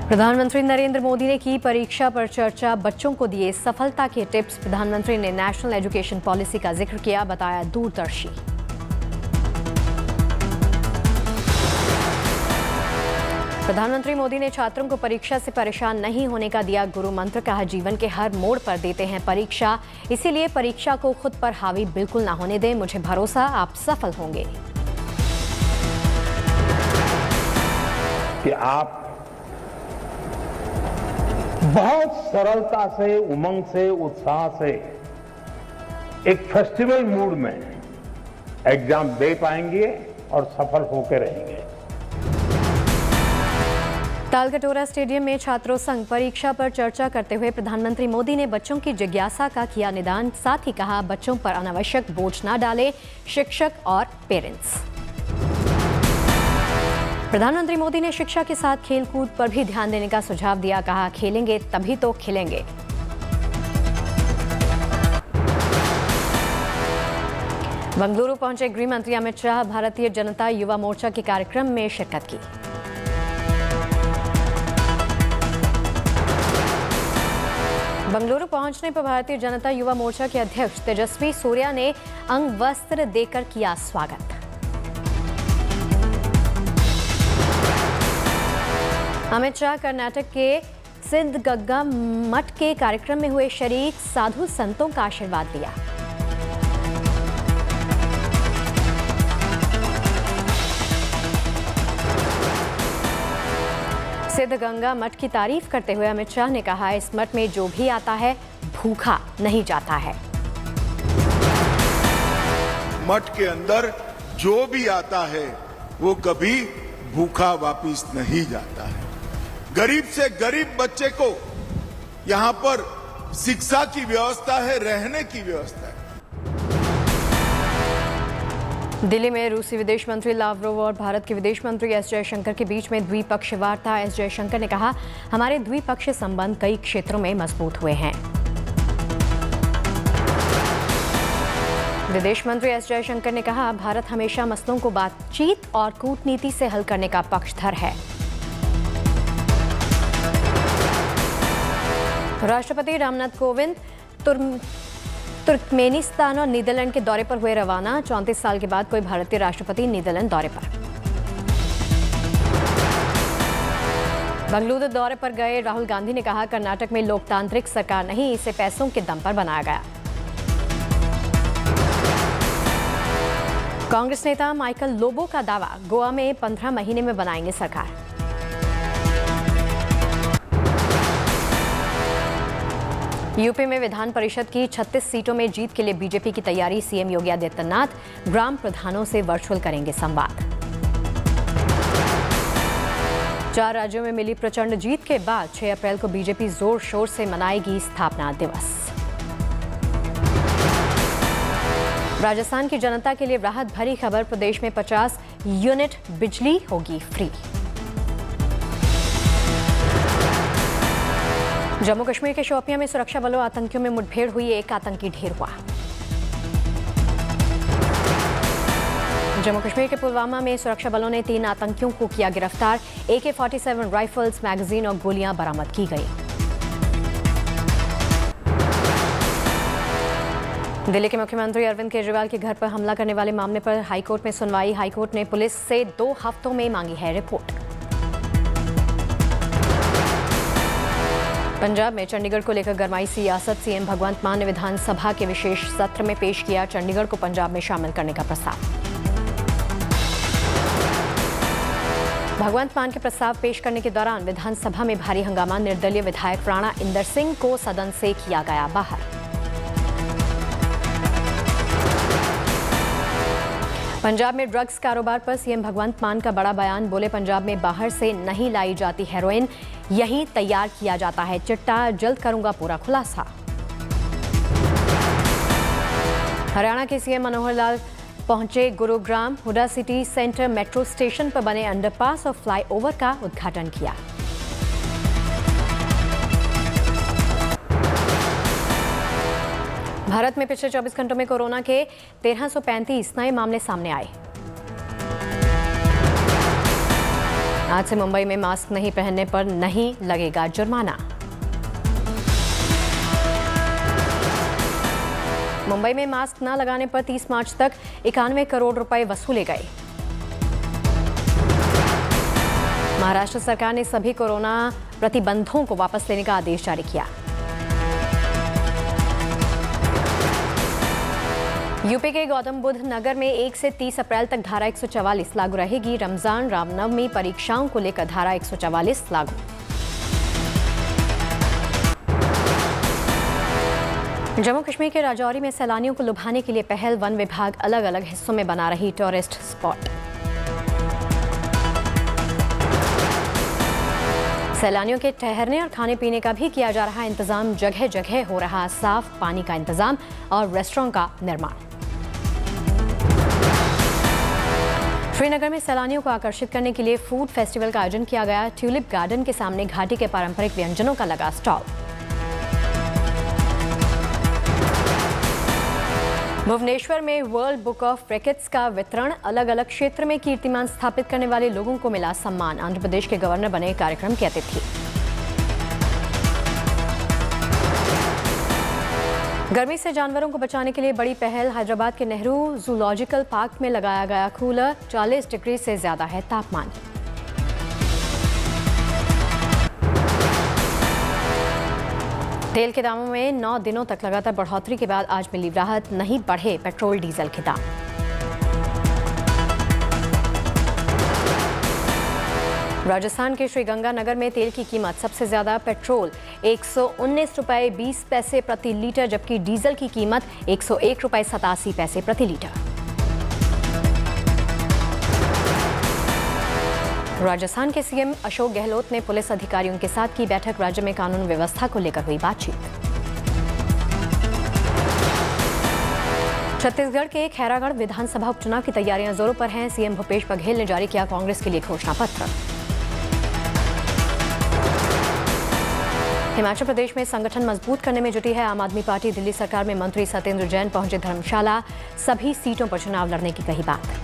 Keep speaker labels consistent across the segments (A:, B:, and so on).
A: प्रधानमंत्री नरेंद्र मोदी ने की परीक्षा पर चर्चा, बच्चों को दिए सफलता के टिप्स। प्रधानमंत्री ने नेशनल एजुकेशन पॉलिसी का जिक्र किया, बताया दूरदर्शी। प्रधानमंत्री मोदी ने छात्रों को परीक्षा से परेशान नहीं होने का दिया गुरु मंत्र, कहा जीवन के हर मोड़ पर देते हैं परीक्षा, इसीलिए परीक्षा को खुद पर हावी बिल्कुल ना होने दें, मुझे भरोसा आप सफल होंगे।
B: कि आप बहुत सरलता से, उमंग से, उत्साह से एक फेस्टिवल मूड में एग्जाम दे पाएंगे और सफल होकर रहेंगे।
A: तालकटोरा स्टेडियम में छात्रों संग परीक्षा पर चर्चा करते हुए प्रधानमंत्री मोदी ने बच्चों की जिज्ञासा का किया निदान, साथ ही कहा बच्चों पर अनावश्यक बोझ न डालें शिक्षक और पेरेंट्स। प्रधानमंत्री मोदी ने शिक्षा के साथ खेलकूद पर भी ध्यान देने का सुझाव दिया, कहा खेलेंगे तभी तो खिलेंगे। बंगलुरु पहुंचे गृह मंत्री अमित शाह, भारतीय जनता युवा मोर्चा के कार्यक्रम में शिरकत की। बंगलुरु पहुंचने पर भारतीय जनता युवा मोर्चा के अध्यक्ष तेजस्वी सूर्या ने अंगवस्त्र देकर किया स्वागत। अमित शाह कर्नाटक के सिद्धगंगा मठ के कार्यक्रम में हुए शरीक, साधु संतों का आशीर्वाद लिया। सिद्धगंगा मठ की तारीफ करते हुए अमित शाह ने कहा, इस मठ में जो भी आता है भूखा नहीं जाता है।
C: मठ के अंदर जो भी आता है वो कभी भूखा वापिस नहीं जाता है। गरीब से गरीब बच्चे को यहाँ पर शिक्षा की व्यवस्था है, रहने की व्यवस्था है।
A: दिल्ली में रूसी विदेश मंत्री लावरोव और भारत के विदेश मंत्री एस जयशंकर के बीच में द्विपक्षीय वार्ता। एस जयशंकर ने कहा, हमारे द्विपक्षीय संबंध कई क्षेत्रों में मजबूत हुए हैं। विदेश मंत्री एस जयशंकर ने कहा, भारत हमेशा मसलों को बातचीत और कूटनीति से हल करने का पक्षधर है। राष्ट्रपति रामनाथ कोविंद तुर्कमेनिस्तान और नीदरलैंड के दौरे पर हुए रवाना। 34 साल के बाद कोई भारतीय राष्ट्रपति नीदरलैंड दौरे पर। बंगलुरु दौरे पर गए राहुल गांधी ने कहा, कर्नाटक में लोकतांत्रिक सरकार नहीं, इसे पैसों के दम पर बनाया गया। कांग्रेस नेता माइकल लोबो का दावा, गोवा में 15 महीने में बनाएंगे सरकार। यूपी में विधान परिषद की 36 सीटों में जीत के लिए बीजेपी की तैयारी। सीएम योगी आदित्यनाथ ग्राम प्रधानों से वर्चुअल करेंगे संवाद। 4 राज्यों में मिली प्रचंड जीत के बाद 6 अप्रैल को बीजेपी जोर शोर से मनाएगी स्थापना दिवस। राजस्थान की जनता के लिए राहत भरी खबर, प्रदेश में 50 यूनिट बिजली होगी फ्री। जम्मू कश्मीर के शोपियां में सुरक्षा बलों आतंकियों में मुठभेड़ हुई, एक आतंकी ढेर हुआ। जम्मू कश्मीर के पुलवामा में सुरक्षा बलों ने 3 आतंकियों को किया गिरफ्तार। AK-47 राइफल्स, मैगजीन और गोलियां बरामद की गई। दिल्ली के मुख्यमंत्री अरविंद केजरीवाल के घर पर हमला करने वाले मामले पर हाईकोर्ट में सुनवाई। हाईकोर्ट ने पुलिस से 2 हफ्तों में मांगी है रिपोर्ट। पंजाब में चंडीगढ़ को लेकर गरमाई सियासत। सीएम भगवंत मान ने विधानसभा के विशेष सत्र में पेश किया चंडीगढ़ को पंजाब में शामिल करने का प्रस्ताव। भगवंत मान के प्रस्ताव पेश करने के दौरान विधानसभा में भारी हंगामा। निर्दलीय विधायक राणा इंदर सिंह को सदन से किया गया बाहर। पंजाब में ड्रग्स कारोबार पर सीएम भगवंत मान का बड़ा बयान। बोले, पंजाब में बाहर से नहीं लाई जाती हेरोइन, यहीं तैयार किया जाता है चिट्टा, जल्द करूंगा पूरा खुलासा। हरियाणा के सीएम मनोहर लाल पहुंचे Gurugram. Huda city centre metro station पर बने अंडरपास और फ्लाईओवर का उद्घाटन किया। भारत में पिछले 24 घंटों में कोरोना के 1335 नए मामले सामने आए। आज से मुंबई में मास्क नहीं पहनने पर नहीं लगेगा जुर्माना। मुंबई में मास्क न लगाने पर 30 मार्च तक 91 करोड़ रुपए वसूले गए। महाराष्ट्र सरकार ने सभी कोरोना प्रतिबंधों को वापस लेने का आदेश जारी किया। यूपी के गौतम बुद्ध नगर में 1 से 30 अप्रैल तक धारा 144 लागू रहेगी। रमजान, रामनवमी, परीक्षाओं को लेकर धारा 144 लागू। जम्मू कश्मीर के राजौरी में सैलानियों को लुभाने के लिए पहल, वन विभाग अलग अलग हिस्सों में बना रही टूरिस्ट स्पॉट। सैलानियों के ठहरने और खाने पीने का भी किया जा रहा इंतजाम। जगह जगह हो रहा साफ पानी का इंतजाम और रेस्टोरेंट का निर्माण। श्रीनगर में सैलानियों को आकर्षित करने के लिए फूड फेस्टिवल का आयोजन किया गया। ट्यूलिप गार्डन के सामने घाटी के पारंपरिक व्यंजनों का लगा स्टॉल। भुवनेश्वर में वर्ल्ड बुक ऑफ रिकॉर्ड्स का वितरण, अलग अलग क्षेत्र में कीर्तिमान स्थापित करने वाले लोगों को मिला सम्मान। आंध्र प्रदेश के गवर्नर बने कार्यक्रम के अतिथि। गर्मी से जानवरों को बचाने के लिए बड़ी पहल, हैदराबाद के नेहरू जूलॉजिकल पार्क में लगाया गया कूलर। 40 डिग्री से ज्यादा है तापमान। तेल के दामों में 9 दिनों तक लगातार बढ़ोतरी के बाद आज मिली राहत, नहीं बढ़े पेट्रोल डीजल के दाम। राजस्थान के श्रीगंगानगर में तेल की कीमत सबसे ज्यादा, पेट्रोल 119 रुपए 20 पैसे प्रति लीटर, जबकि डीजल की कीमत 101 रुपए 87 पैसे प्रति लीटर। राजस्थान के सीएम अशोक गहलोत ने पुलिस अधिकारियों के साथ की बैठक। राज्य में कानून व्यवस्था को लेकर हुई बातचीत। छत्तीसगढ़ के खैरागढ़ विधानसभा उपचुनाव की तैयारियां जोरों पर हैं। सीएम भूपेश बघेल ने जारी किया कांग्रेस के लिए घोषणा पत्र। हिमाचल प्रदेश में संगठन मजबूत करने में जुटी है आम आदमी पार्टी। दिल्ली सरकार में मंत्री सत्येंद्र जैन पहुंचे धर्मशाला, सभी सीटों पर चुनाव लड़ने की कही बात।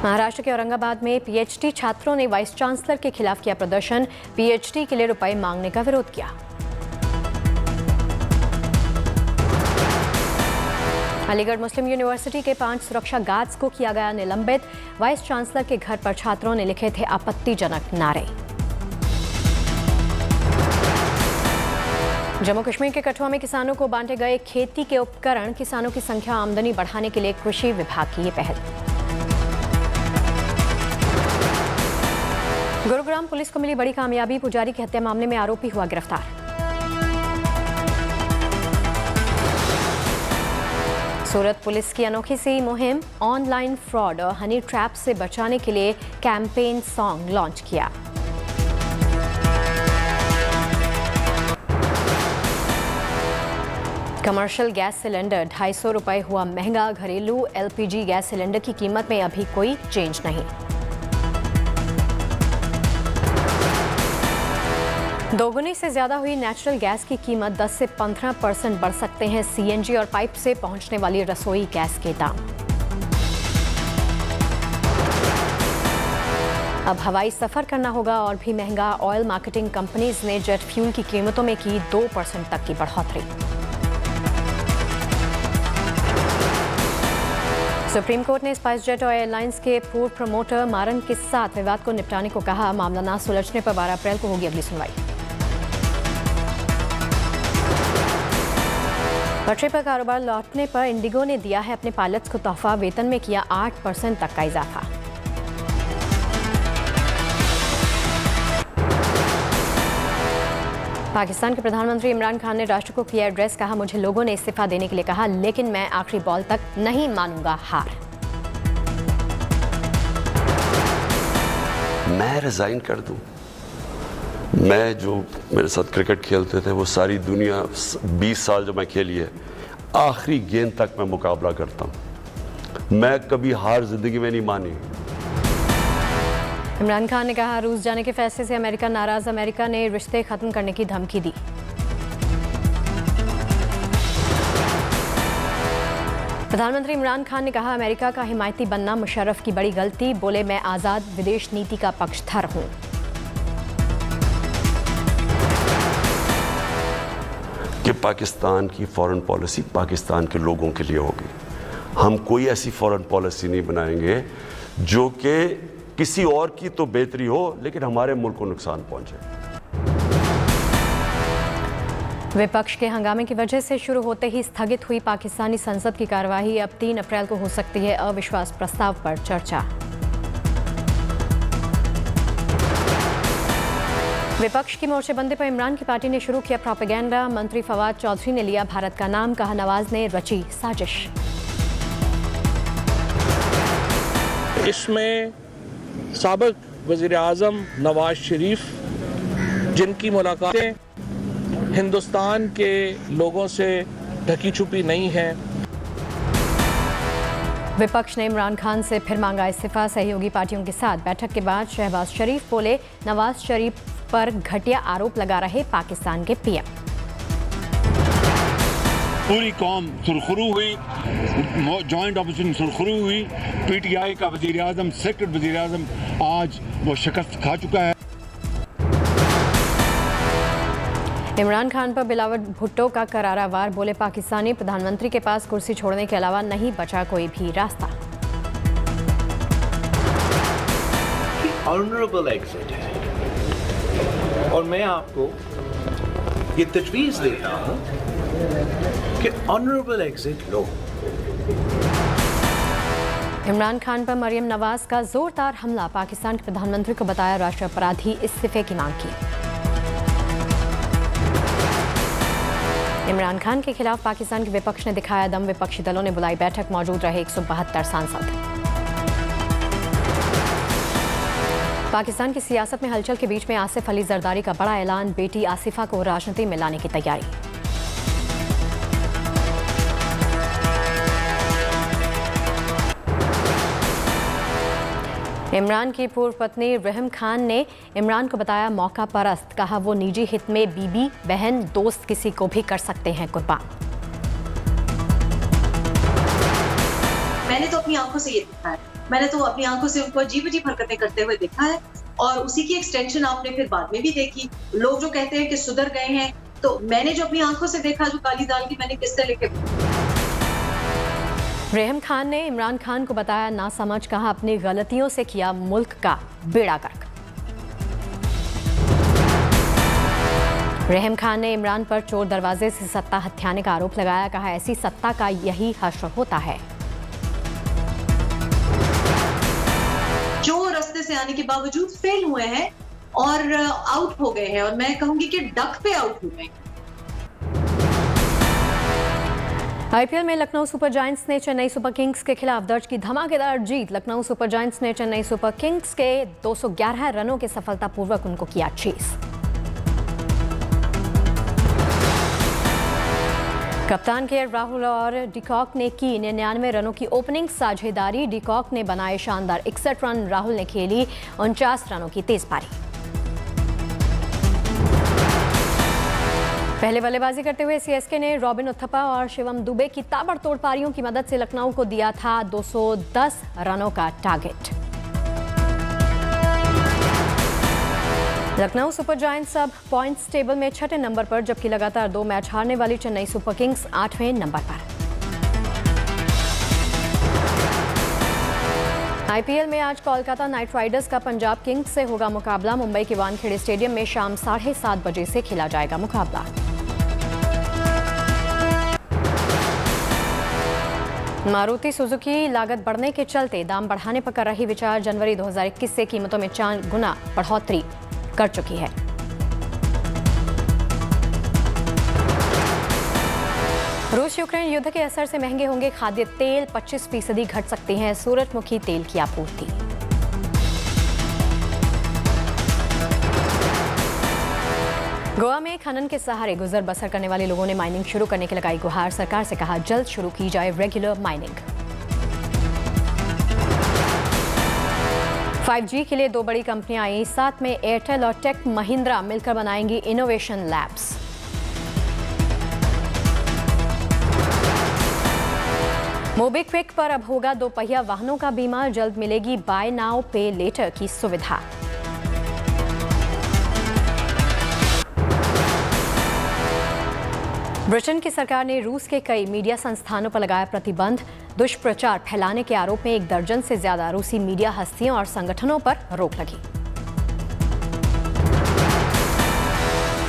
A: महाराष्ट्र के औरंगाबाद में पीएचडी छात्रों ने वाइस चांसलर के खिलाफ किया प्रदर्शन। पीएचडी के लिए रुपए मांगने का विरोध किया। अलीगढ़ मुस्लिम यूनिवर्सिटी के 5 सुरक्षा गार्ड्स को किया गया निलंबित। वाइस चांसलर के घर पर छात्रों ने लिखे थे आपत्तिजनक नारे। जम्मू कश्मीर के कठुआ में किसानों को बांटे गए खेती के उपकरण। किसानों की संख्या, आमदनी बढ़ाने के लिए कृषि विभाग की ये पहल। गुरुग्राम पुलिस को मिली बड़ी कामयाबी, पुजारी की हत्या मामले में आरोपी हुआ गिरफ्तार। सूरत पुलिस की अनोखी सी मुहिम, ऑनलाइन फ्रॉड और हनी ट्रैप से बचाने के लिए कैंपेन सॉन्ग लॉन्च किया। कमर्शियल गैस सिलेंडर 250 रुपए हुआ महंगा। घरेलू एलपीजी गैस सिलेंडर की कीमत में अभी कोई चेंज नहीं। दोगुनी से ज्यादा हुई नेचुरल गैस की कीमत, 10 से 15% बढ़ सकते हैं सीएनजी और पाइप से पहुंचने वाली रसोई गैस के दाम। अब हवाई सफर करना होगा और भी महंगा। ऑयल मार्केटिंग कंपनीज ने जेट फ्यूल की कीमतों में की 2% तक की बढ़ोतरी। सुप्रीम कोर्ट स्पाइस जेट और एयरलाइंस के पूर्व प्रमोटर मारन के साथ विवाद को निपटाने को कहा। मामला न सुलझने पर 12 अप्रैल को होगी अगली सुनवाई। पटरी पर कारोबार लौटने पर इंडिगो ने दिया है अपने पायलट्स को तोहफा। वेतन में किया 8% तक का इजाफा। पाकिस्तान के प्रधानमंत्री इमरान खान ने राष्ट्र को किया एड्रेस। कहा, मुझे लोगों ने इस्तीफा देने के लिए कहा, लेकिन मैं आखिरी बॉल तक नहीं मानूंगा हार।
D: मैं रिजाइन कर दूं? मैं जो मेरे साथ क्रिकेट खेलते थे वो सारी दुनिया 20 साल जो मैं खेली है, आखिरी गेंद तक मैं मुकाबला करता हूं। मैं कभी हार जिंदगी में नहीं मानी।
A: इमरान खान ने कहा, रूस जाने के फैसले से अमेरिका नाराज। अमेरिका ने रिश्ते खत्म करने की धमकी दी। प्रधानमंत्री इमरान खान ने कहा अमेरिका का हिमायती बनना मुशर्रफ की बड़ी गलती। बोले मैं आज़ाद विदेश नीति का पक्षधर हूं।
D: कि पाकिस्तान की फॉरेन पॉलिसी पाकिस्तान के लोगों के लिए होगी। हम कोई ऐसी फॉरेन पॉलिसी नहीं बनाएंगे जो कि किसी और की तो बेहतरी हो लेकिन हमारे मुल्क को नुकसान पहुंचे।
A: विपक्ष के हंगामे की वजह से शुरू होते ही स्थगित हुई पाकिस्तानी संसद की कार्यवाही। अब 3 अप्रैल को हो सकती है अविश्वास प्रस्ताव पर चर्चा। विपक्ष की मोर्चेबंदी पर इमरान की पार्टी ने शुरू किया प्रोपेगेंडा। मंत्री फवाद चौधरी ने लिया भारत का नाम, कहा नवाज ने रची साजिश।
E: इसमें साबिक वज़ीर आज़म नवाज शरीफ, जिनकी मुलाकातें हिंदुस्तान के लोगों से ढकी छुपी नहीं है।
A: विपक्ष ने इमरान खान से फिर मांगा इस्तीफा। सहयोगी पार्टियों के साथ बैठक के बाद शहबाज शरीफ बोले नवाज शरीफ पर घटिया आरोप लगा रहे पाकिस्तान के पीएम।
F: पूरी कौम सुरखरू हुई, जॉइंट ऑपोजिशन सुरखरू हुई। पीटीआई का वज़ीर आज़म, सेक्रेटरी वज़ीर आज़म आज वो शिकस्त खा चुका है।
A: इमरान खान पर बिलावल भुट्टो का करारा वार। बोले पाकिस्तानी प्रधानमंत्री के पास कुर्सी छोड़ने के अलावा नहीं बचा कोई भी रास्ता।
G: ऑनरेबल एग्जिट है और मैं आपको ये तजवीज़ देता हूं कि ऑनरेबल एग्जिट लो।
A: इमरान खान पर मरियम नवाज का जोरदार हमला। पाकिस्तान के प्रधानमंत्री को बताया राष्ट्रीय अपराधी, इस्तीफे की मांग की। इमरान खान के खिलाफ पाकिस्तान के विपक्ष ने दिखाया दम। विपक्षी दलों ने बुलाई बैठक, मौजूद रहे 172 सांसद। पाकिस्तान की सियासत में हलचल के बीच में आसिफ अली जरदारी का बड़ा ऐलान। बेटी आसिफा को राजनीति में लाने की तैयारी। इमरान की पूर्व पत्नी रहम खान ने इमरान को बताया मौका परस्त। कहा वो निजी हित में बीबी, बहन, दोस्त किसी को भी कर सकते हैं कुर्बान।
H: मैंने तो अपनी आंखों से ये देखा है, मैंने तो अपनी आंखों से उनको अजीब अजीब हरकतें करते हुए देखा है और उसी की एक्सटेंशन आपने फिर बाद में भी देखी। लोग जो कहते हैं कि सुधर गए हैं, तो मैंने जो अपनी आंखों से देखा, जो काली दाल की मैंने किस्तें लेके।
A: रहम खान ने इमरान खान को बताया नासमझ। कहा अपनी गलतियों से किया मुल्क का बेड़ा गर्क। रहम खान ने इमरान पर चोर दरवाजे से सत्ता हथियाने का आरोप लगाया। कहा ऐसी सत्ता का यही हश्र होता है।
H: जो रास्ते से आने के बावजूद फेल हुए हैं और आउट हो गए हैं, और मैं कहूंगी कि डक पे आउट हुए हैं।
A: आईपीएल में लखनऊ सुपर जायंट्स ने चेन्नई सुपर किंग्स के खिलाफ दर्ज की धमाकेदार जीत। लखनऊ सुपर जायंट्स ने चेन्नई सुपर किंग्स के 211 रनों के सफलतापूर्वक उनको किया चेस। कप्तान केएल राहुल और डिकॉक ने की 99 रनों की ओपनिंग साझेदारी। डिकॉक ने बनाए शानदार 61 रन। राहुल ने खेली 49 रनों की तेज पारी। पहले बल्लेबाजी करते हुए सीएसके ने रॉबिन उथप्पा और शिवम दुबे की ताबड़तोड़ पारियों की मदद से लखनऊ को दिया था 210 रनों का टारगेट। लखनऊ सुपर जायंट्स अब पॉइंट्स टेबल में 6ठे नंबर पर, जबकि लगातार 2 मैच हारने वाली चेन्नई सुपर किंग्स 8वें नंबर पर। आईपीएल में आज कोलकाता नाइट राइडर्स का पंजाब किंग्स से होगा मुकाबला। मुंबई के वानखेड़े स्टेडियम में शाम 7:30 बजे से खेला जाएगा मुकाबला। मारुति सुजुकी लागत बढ़ने के चलते दाम बढ़ाने पर कर रही विचार। जनवरी 2021 से कीमतों में 4 गुना बढ़ोतरी कर चुकी है। रूस यूक्रेन युद्ध के असर से महंगे होंगे खाद्य तेल। 25% घट सकती है सूरजमुखी तेल की आपूर्ति। गोवा में खनन के सहारे गुजर बसर करने वाले लोगों ने माइनिंग शुरू करने की लगाई गुहार। सरकार से कहा जल्द शुरू की जाए रेगुलर माइनिंग। 5G के लिए 2 बड़ी कंपनियां आई। साथ में एयरटेल और टेक महिंद्रा मिलकर बनाएंगी इनोवेशन लैब्स। मोबीक्विक पर अब होगा दोपहिया वाहनों का बीमा, जल्द मिलेगी बाय नाउ पे लेटर की सुविधा। ब्रिटेन की सरकार ने रूस के कई मीडिया संस्थानों पर लगाया प्रतिबंध। दुष्प्रचार फैलाने के आरोप में 1 दर्जन से ज्यादा रूसी मीडिया हस्तियों और संगठनों पर रोक लगी।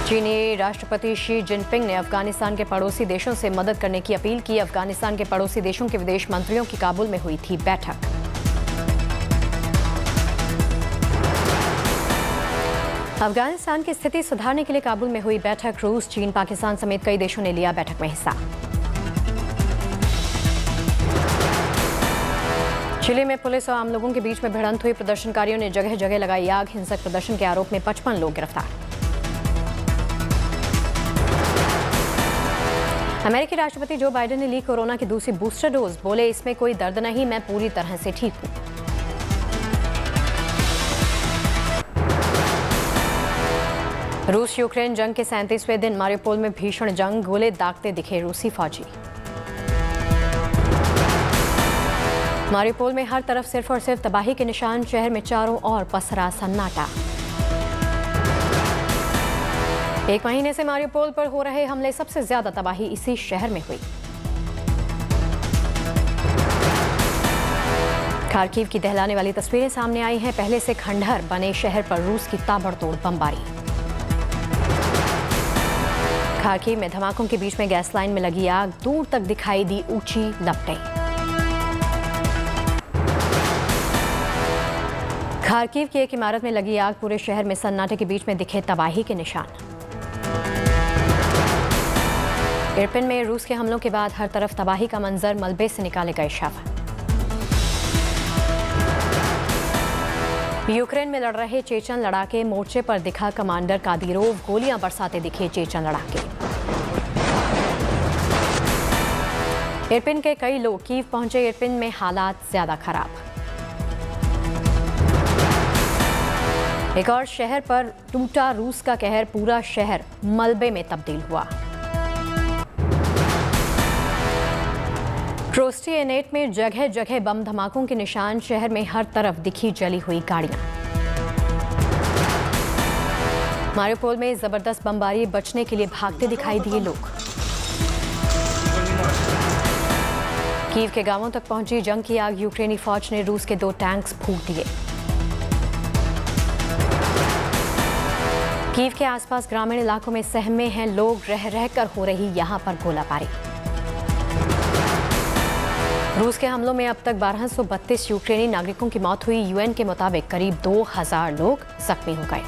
A: चीनी राष्ट्रपति शी जिनपिंग ने अफगानिस्तान के पड़ोसी देशों से मदद करने की अपील की। अफगानिस्तान के पड़ोसी देशों के विदेश मंत्रियों की काबुल में हुई थी बैठक। अफगानिस्तान की स्थिति सुधारने के लिए काबुल में हुई बैठक। रूस, चीन, पाकिस्तान समेत कई देशों ने लिया बैठक में हिस्सा। चिली में पुलिस और आम लोगों के बीच में भिड़ंत हुई। प्रदर्शनकारियों ने जगह जगह लगाई आग। हिंसक प्रदर्शन के आरोप में 55 लोग गिरफ्तार। अमेरिकी राष्ट्रपति जो बाइडेन ने ली कोरोना की दूसरी बूस्टर डोज। बोले, इसमें कोई दर्द नहीं, मैं पूरी तरह से ठीक हूं। रूस यूक्रेन जंग के 37वें दिन मारियोपोल में भीषण जंग। गोले दागते दिखे रूसी फौजी। मारियोपोल में हर तरफ सिर्फ और सिर्फ तबाही के निशान। शहर में चारों ओर पसरा सन्नाटा। 1 महीने से मारियोपोल पर हो रहे हमले, सबसे ज्यादा तबाही इसी शहर में हुई। खार्किव की दहलाने वाली तस्वीरें सामने आई हैं। पहले से खंडहर बने शहर पर रूस की ताबड़तोड़ बमबारी। खार्किव में धमाकों के बीच में गैस लाइन में लगी आग। दूर तक दिखाई दी ऊंची लपटें। खार्किव की एक इमारत में लगी आग। पूरे शहर में सन्नाटे के बीच में दिखे तबाही के निशान। इरपिन में रूस के हमलों के बाद हर तरफ तबाही का मंजर। मलबे से निकाले गए शव। यूक्रेन में लड़ रहे चेचन लड़ाके। मोर्चे पर दिखा कमांडर कादिरोव। गोलियां बरसाते दिखे चेचन लड़ाके। इरपिन के कई लोग कीव पहुंचे। इरपिन में हालात ज्यादा खराब। एक और शहर पर टूटा रूस का कहर। पूरा शहर मलबे में तब्दील हुआ। ट्रोस्टिएनेट में जगह जगह बम धमाकों के निशान। शहर में हर तरफ दिखी जली हुई गाड़ियां। मारियोपोल में जबरदस्त बमबारी। बचने के लिए भागते दिखाई दिए लोग। कीव के गांवों तक पहुंची जंग की आग। यूक्रेनी फौज ने रूस के 2 टैंक्स फूंक दिए। कीव के आसपास ग्रामीण इलाकों में सहमे हैं लोग। रह रहकर हो रही यहां पर गोलाबारी। रूस के हमलों में अब तक 1232 यूक्रेनी नागरिकों की मौत हुई। यूएन के मुताबिक करीब 2000 लोग जख्मी हो गए।